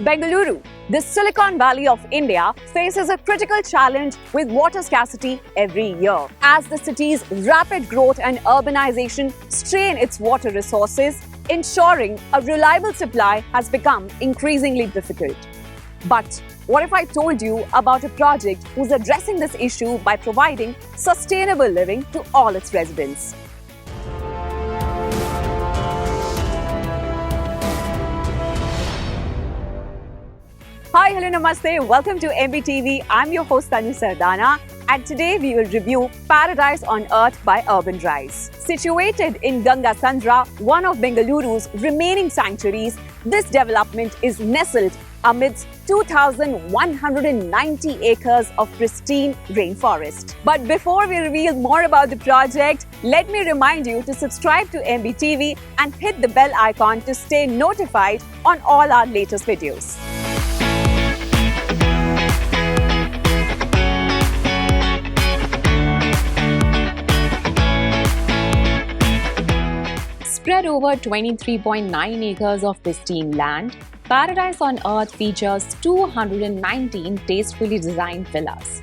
Bengaluru, the Silicon Valley of India, faces a critical challenge with water scarcity every year. As the city's rapid growth and urbanization strain its water resources, ensuring a reliable supply has become increasingly difficult. But what if I told you about a project who's addressing this issue by providing sustainable living to all its residents? Hi, hello, namaste. Welcome to MBTV. I'm your host Tanu Sardana, and today we will review Paradise on Earth by Urban Rise. Situated in Ganga Sandra, one of Bengaluru's remaining sanctuaries, this development is nestled amidst 2,190 acres of pristine rainforest. But before we reveal more about the project, let me remind you to subscribe to MBTV and hit the bell icon to stay notified on all our latest videos. Spread over 23.9 acres of pristine land, Paradise on Earth features 219 tastefully designed villas.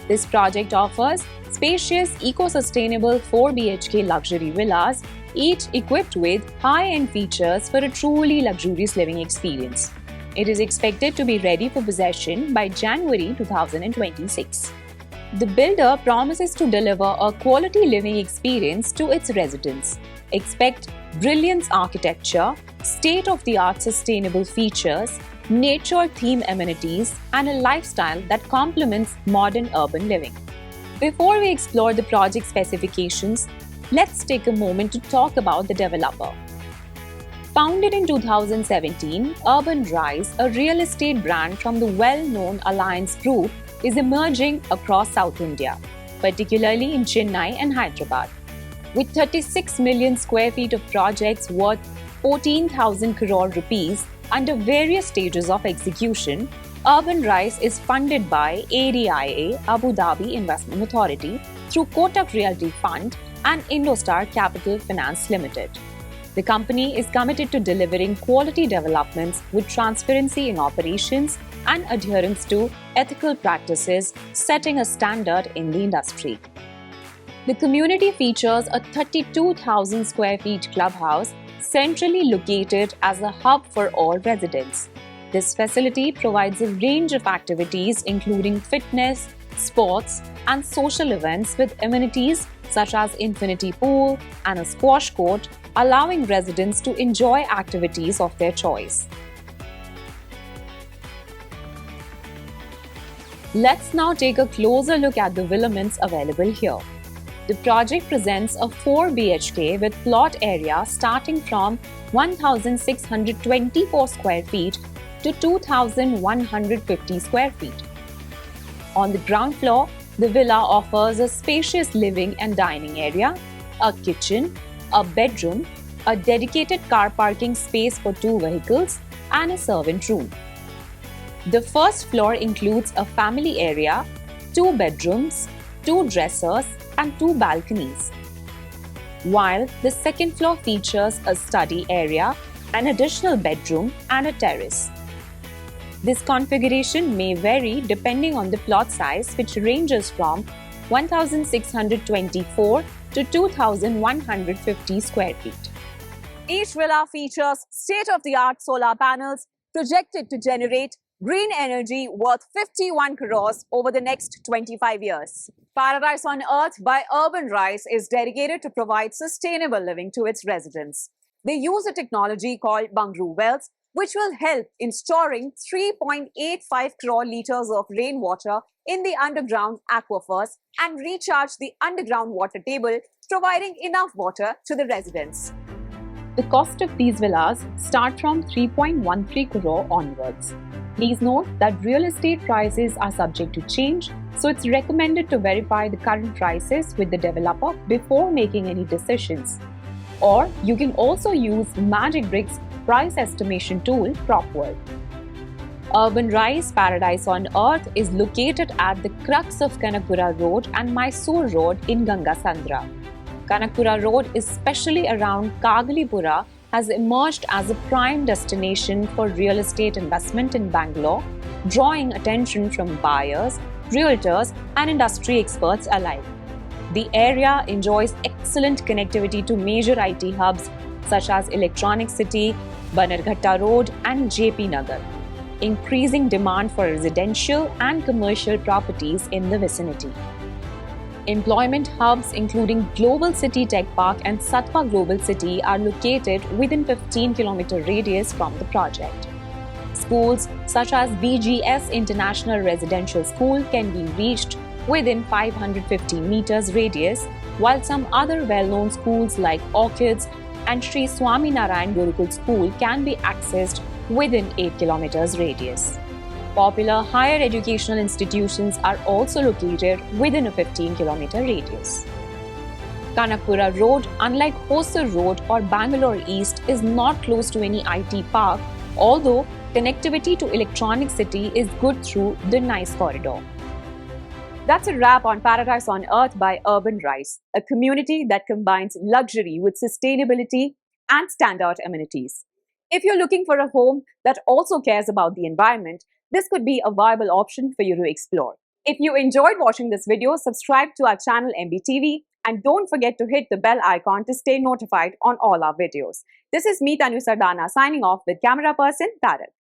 This project offers spacious, eco-sustainable 4 BHK luxury villas, each equipped with high-end features for a truly luxurious living experience. It is expected to be ready for possession by January 2026. The builder promises to deliver a quality living experience to its residents. Expect brilliance architecture, state-of-the-art sustainable features, nature-themed amenities, and a lifestyle that complements modern urban living. Before we explore the project specifications, let's take a moment to talk about the developer. Founded in 2017, Urban Rise, a real estate brand from the well-known Alliance Group, is emerging across South India, particularly in Chennai and Hyderabad. With 36 million square feet of projects worth 14,000 crore rupees under various stages of execution, Urban Rise is funded by ADIA, Abu Dhabi Investment Authority, through Kotak Realty Fund and Indostar Capital Finance Limited. The company is committed to delivering quality developments with transparency in operations and adherence to ethical practices, setting a standard in the industry. The community features a 32,000 square feet clubhouse centrally located as a hub for all residents. This facility provides a range of activities including fitness, sports, and social events with amenities such as infinity pool and a squash court, allowing residents to enjoy activities of their choice. Let's now take a closer look at the villaments available here. The project presents a 4 BHK with plot area starting from 1,624 square feet to 2,150 square feet. On the ground floor, the villa offers a spacious living and dining area, a kitchen, a bedroom, a dedicated car parking space for 2 vehicles, and a servant room. The first floor includes a family area, 2 bedrooms, 2 dressers, and 2 balconies, while the second floor features a study area, an additional bedroom, and a terrace. This configuration may vary depending on the plot size, which ranges from 1,624 to 2,150 square feet. Each villa features state-of-the-art solar panels projected to generate green energy worth 51 crores over the next 25 years. Paradise on Earth by Urban Rise is dedicated to provide sustainable living to its residents. They use a technology called Bungru Wells, which will help in storing 3.85 crore liters of rainwater in the underground aquifers and recharge the underground water table, providing enough water to the residents. The cost of these villas start from 3.13 crore onwards. Please note that real estate prices are subject to change, so it's recommended to verify the current prices with the developer before making any decisions. Or you can also use Magic Bricks price estimation tool, PropWorld. Urban Rise Paradise on Earth is located at the crux of Kanakpura Road and Mysore Road in Ganga Sandra. Kanakpura Road, especially around Kagalipura, has emerged as a prime destination for real estate investment in Bangalore, drawing attention from buyers, realtors, and industry experts alike. The area enjoys excellent connectivity to major IT hubs such as Electronic City, Bannerghatta Road, and JP Nagar, increasing demand for residential and commercial properties in the vicinity. Employment hubs including Global City Tech Park and Satwa Global City are located within 15-kilometer radius from the project. Schools such as BGS International Residential School can be reached within 550 meters radius, while some other well-known schools like Orchids and Sri Swaminarayan Gurukul School can be accessed within 8 kilometers radius. Popular higher educational institutions are also located within a 15-kilometer radius. Kanakpura Road, unlike Hosur Road or Bangalore East, is not close to any IT park, although connectivity to Electronic City is good through the NICE corridor. That's a wrap on Paradise on Earth by Urban Rise, a community that combines luxury with sustainability and standout amenities. If you're looking for a home that also cares about the environment, this could be a viable option for you to explore. If you enjoyed watching this video, subscribe to our channel MBTV and don't forget to hit the bell icon to stay notified on all our videos. This is me, Tanu Sardana, signing off with camera person Tarak.